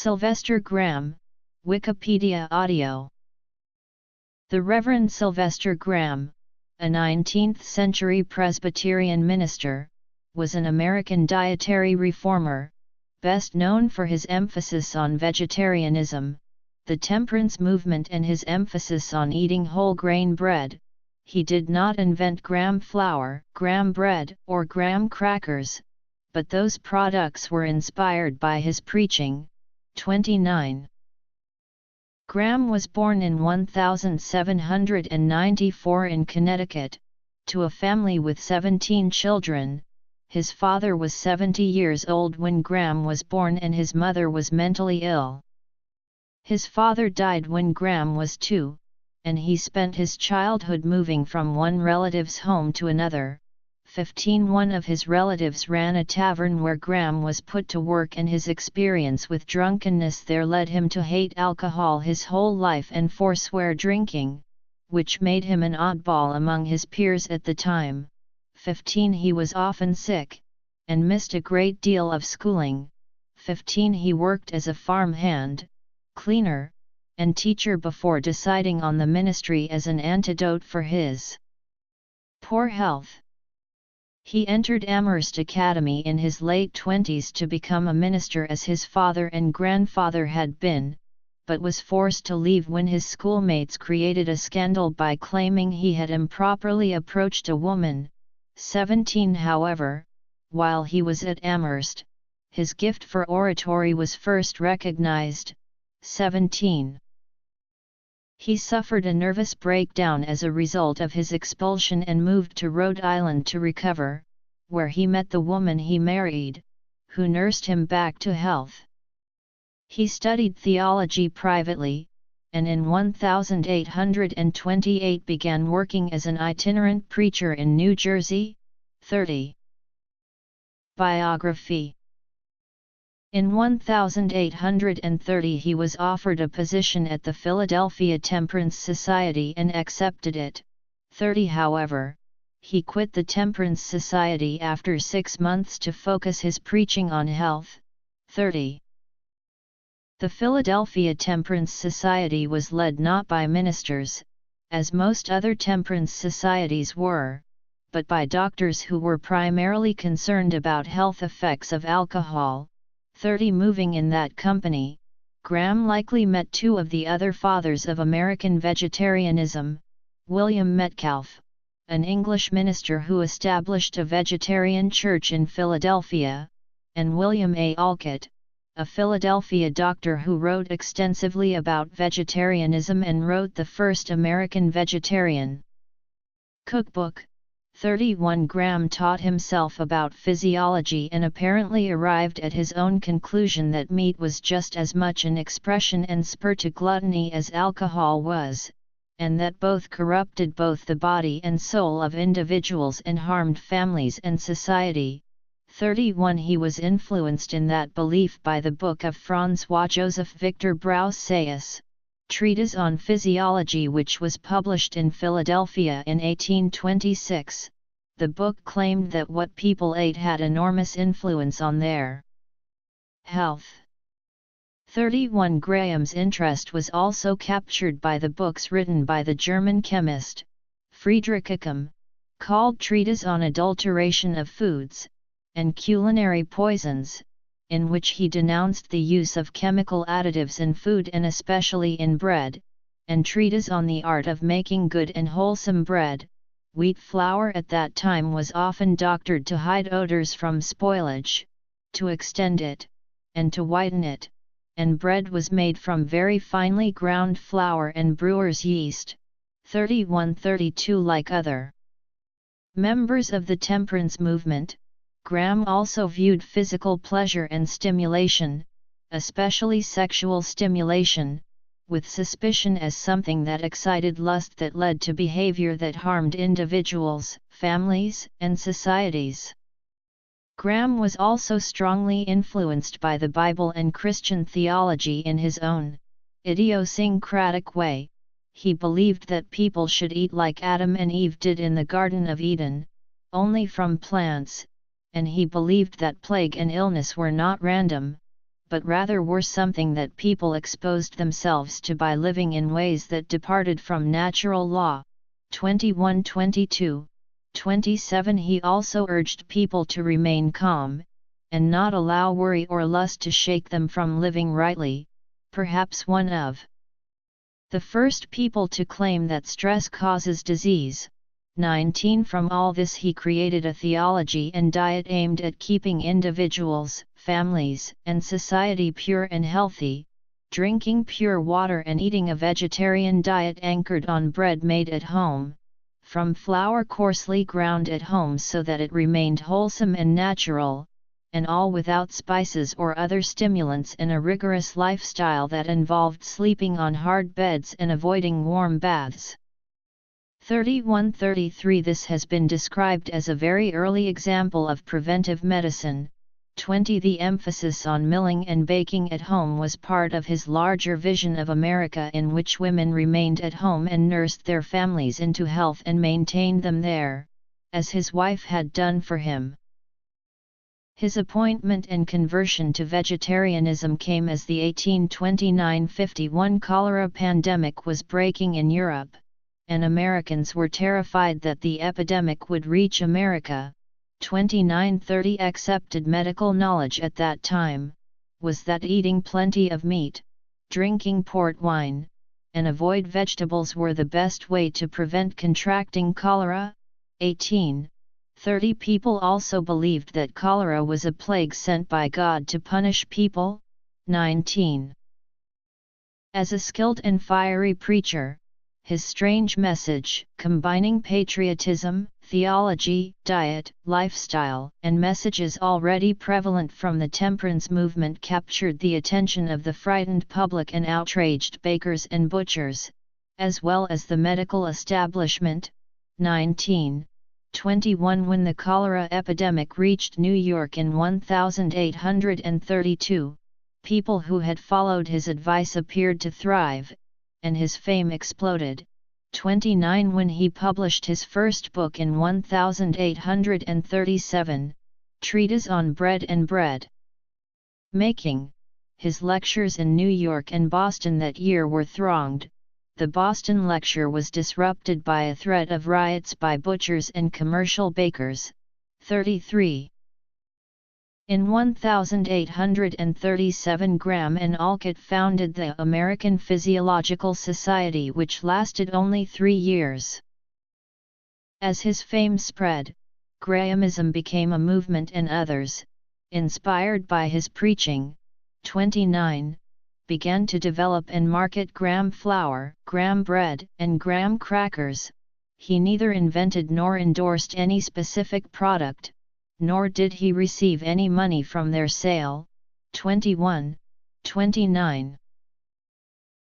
Sylvester Graham, Wikipedia audio. The Reverend Sylvester Graham, a 19th-century Presbyterian minister, was an American dietary reformer, best known for his emphasis on vegetarianism, the temperance movement and his emphasis on eating whole-grain bread. He did not invent graham flour, graham bread, or graham crackers, but those products were inspired by his preaching. 29. Graham was born in 1794 in Connecticut, to a family with 17 children. His father was 70 years old when Graham was born and his mother was mentally ill. His father died when Graham was 2, and he spent his childhood moving from one relative's home to another. 15. One of his relatives ran a tavern where Graham was put to work, and his experience with drunkenness there led him to hate alcohol his whole life and forswear drinking, which made him an oddball among his peers at the time. 15. He was often sick, and missed a great deal of schooling. 15. He worked as a farm hand, cleaner, and teacher before deciding on the ministry as an antidote for his poor health. He entered Amherst Academy in his late 20s to become a minister as his father and grandfather had been, but was forced to leave when his schoolmates created a scandal by claiming he had improperly approached a woman. 17. However, while he was at Amherst, his gift for oratory was first recognized. 17. He suffered a nervous breakdown as a result of his expulsion and moved to Rhode Island to recover, where he met the woman he married, who nursed him back to health. He studied theology privately, and in 1828 began working as an itinerant preacher in New Jersey. 30. Biography. In 1830 he was offered a position at the Philadelphia Temperance Society and accepted it. 30. However, he quit the Temperance Society after 6 months to focus his preaching on health. 30. The Philadelphia Temperance Society was led not by ministers, as most other temperance societies were, but by doctors who were primarily concerned about health effects of alcohol. 30. Moving in that company, Graham likely met two of the other fathers of American vegetarianism, William Metcalfe, an English minister who established a vegetarian church in Philadelphia, and William A. Alcott, a Philadelphia doctor who wrote extensively about vegetarianism and wrote the first American vegetarian cookbook. 31. Graham taught himself about physiology and apparently arrived at his own conclusion that meat was just as much an expression and spur to gluttony as alcohol was, and that both corrupted both the body and soul of individuals and harmed families and society. 31. He was influenced in that belief by the book of Francois Joseph Victor Broussais, Treatise on Physiology, which was published in Philadelphia in 1826. The book claimed that what people ate had enormous influence on their health. 31. Graham's interest was also captured by the books written by the German chemist, Friedrich Occam, called Treatise on Adulteration of Foods, and Culinary Poisons, in which he denounced the use of chemical additives in food and especially in bread, and Treatise on the Art of Making Good and Wholesome Bread. Wheat flour at that time was often doctored to hide odors from spoilage, to extend it, and to whiten it, and bread was made from very finely ground flour and brewer's yeast. 31. 32. Like other members of the temperance movement, Graham also viewed physical pleasure and stimulation, especially sexual stimulation, with suspicion as something that excited lust that led to behavior that harmed individuals, families, and societies. Graham was also strongly influenced by the Bible and Christian theology in his own idiosyncratic way. He believed that people should eat like Adam and Eve did in the Garden of Eden, only from plants, and he believed that plague and illness were not random, but rather were something that people exposed themselves to by living in ways that departed from natural law. 21-22, 27. He also urged people to remain calm, and not allow worry or lust to shake them from living rightly, perhaps one of the first people to claim that stress causes disease. 19. From all this he created a theology and diet aimed at keeping individuals, families, and society pure and healthy, drinking pure water and eating a vegetarian diet anchored on bread made at home, from flour coarsely ground at home so that it remained wholesome and natural, and all without spices or other stimulants, in a rigorous lifestyle that involved sleeping on hard beds and avoiding warm baths. 31-33. This has been described as a very early example of preventive medicine. 20. The emphasis on milling and baking at home was part of his larger vision of America, in which women remained at home and nursed their families into health and maintained them there, as his wife had done for him. His appointment and conversion to vegetarianism came as the 1829-51 cholera pandemic was breaking in Europe, and Americans were terrified that the epidemic would reach America. 29-30. Accepted medical knowledge at that time was that eating plenty of meat, drinking port wine, and avoid vegetables were the best way to prevent contracting cholera. 18-30. People also believed that cholera was a plague sent by God to punish people. 19. As a skilled and fiery preacher, his strange message, combining patriotism, theology, diet, lifestyle, and messages already prevalent from the temperance movement, captured the attention of the frightened public and outraged bakers and butchers, as well as the medical establishment. 19-21. When the cholera epidemic reached New York in 1832, people who had followed his advice appeared to thrive, and his fame exploded. 29. When he published his first book in 1837, Treatise on Bread and Bread Making, his lectures in New York and Boston that year were thronged. The Boston lecture was disrupted by a threat of riots by butchers and commercial bakers. 33. In 1837, Graham and Alcott founded the American Physiological Society, which lasted only 3 years. As his fame spread, Grahamism became a movement, and others, inspired by his preaching, 29, began to develop and market Graham flour, Graham bread, and Graham crackers. He neither invented nor endorsed any specific product, nor did he receive any money from their sale. 21-29.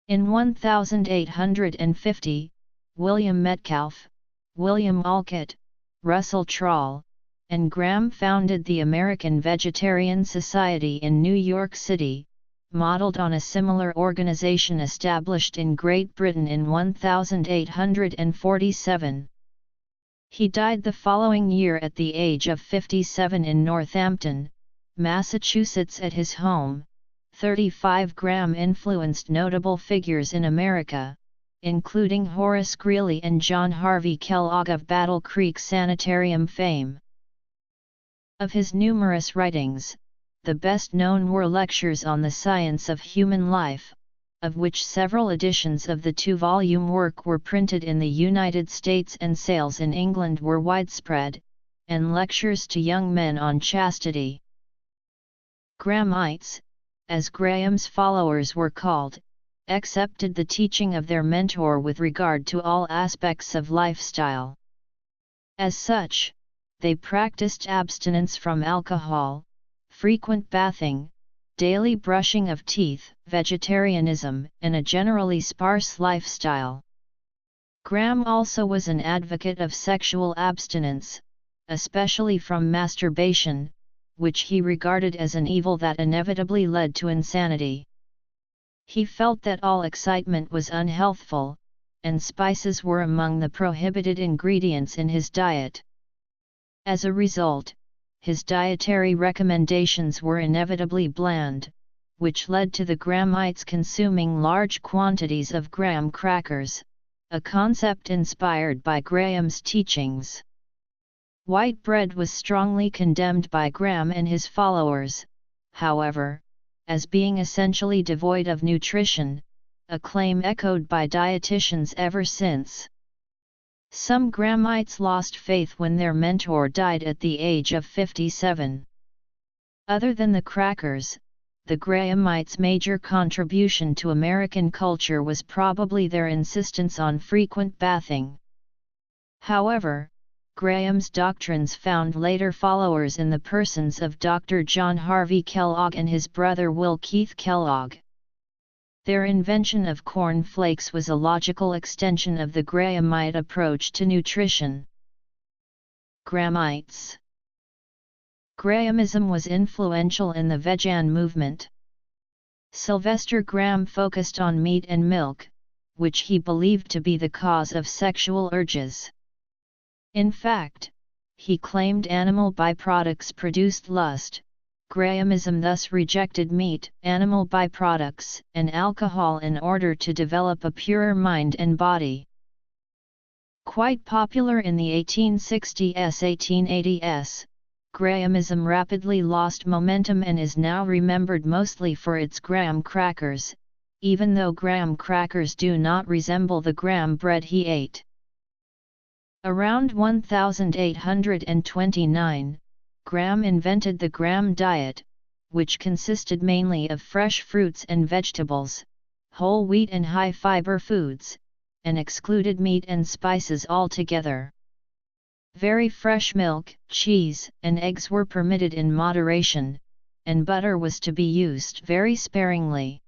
In 1850, William Metcalfe, William Alcott, Russell Trall, and Graham founded the American Vegetarian Society in New York City, modeled on a similar organization established in Great Britain in 1847. He died the following year at the age of 57 in Northampton, Massachusetts at his home. 35. Graham influenced notable figures in America, including Horace Greeley and John Harvey Kellogg of Battle Creek Sanitarium fame. Of his numerous writings, the best known were Lectures on the Science of Human Life, of which several editions of the 2-volume work were printed in the United States and sales in England were widespread, and Lectures to Young Men on Chastity. Grahamites, as Graham's followers were called, accepted the teaching of their mentor with regard to all aspects of lifestyle. As such, they practiced abstinence from alcohol, frequent bathing, daily brushing of teeth, vegetarianism, and a generally sparse lifestyle. Graham also was an advocate of sexual abstinence, especially from masturbation, which he regarded as an evil that inevitably led to insanity. He felt that all excitement was unhealthful, and spices were among the prohibited ingredients in his diet. As a result, his dietary recommendations were inevitably bland, which led to the Grahamites consuming large quantities of graham crackers, a concept inspired by Graham's teachings. White bread was strongly condemned by Graham and his followers, however, as being essentially devoid of nutrition, a claim echoed by dietitians ever since. Some Grahamites lost faith when their mentor died at the age of 57. Other than the crackers, the Grahamites' major contribution to American culture was probably their insistence on frequent bathing. However, Graham's doctrines found later followers in the persons of Dr. John Harvey Kellogg and his brother Will Keith Kellogg. Their invention of corn flakes was a logical extension of the Grahamite approach to nutrition. Grahamites. Grahamism was influential in the vegan movement. Sylvester Graham focused on meat and milk, which he believed to be the cause of sexual urges. In fact, he claimed animal byproducts produced lust. Grahamism thus rejected meat, animal byproducts, and alcohol in order to develop a purer mind and body. Quite popular in the 1860s-1880s, Grahamism rapidly lost momentum and is now remembered mostly for its graham crackers, even though graham crackers do not resemble the graham bread he ate. Around 1829, Graham invented the Graham diet, which consisted mainly of fresh fruits and vegetables, whole wheat and high-fiber foods, and excluded meat and spices altogether. Very fresh milk, cheese, and eggs were permitted in moderation, and butter was to be used very sparingly.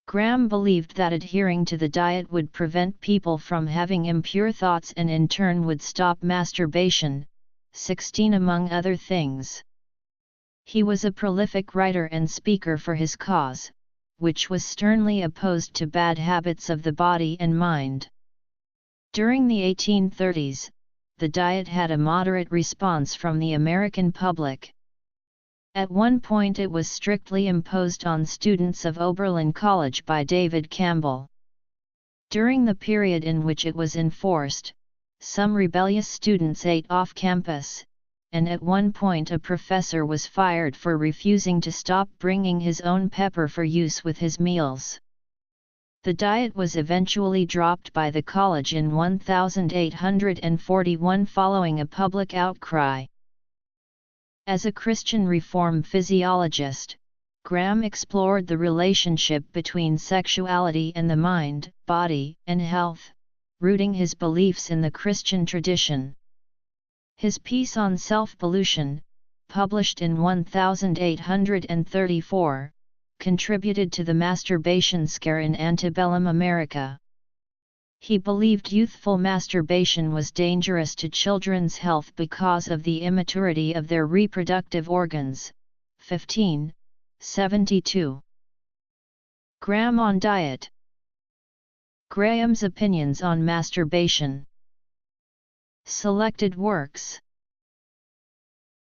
Graham believed that adhering to the diet would prevent people from having impure thoughts and in turn would stop masturbation, 16 among other things. He was a prolific writer and speaker for his cause, which was sternly opposed to bad habits of the body and mind. During the 1830s, the diet had a moderate response from the American public. At one point it was strictly imposed on students of Oberlin College by David Campbell. During the period in which it was enforced, some rebellious students ate off campus, and at one point a professor was fired for refusing to stop bringing his own pepper for use with his meals. The diet was eventually dropped by the college in 1841 following a public outcry. As a Christian reform physiologist, Graham explored the relationship between sexuality and the mind, body, and health, rooting his beliefs in the Christian tradition. His piece on self-pollution, published in 1834, contributed to the masturbation scare in antebellum America. He believed youthful masturbation was dangerous to children's health because of the immaturity of their reproductive organs. 1572. Graham on diet. Graham's opinions on masturbation. Selected works.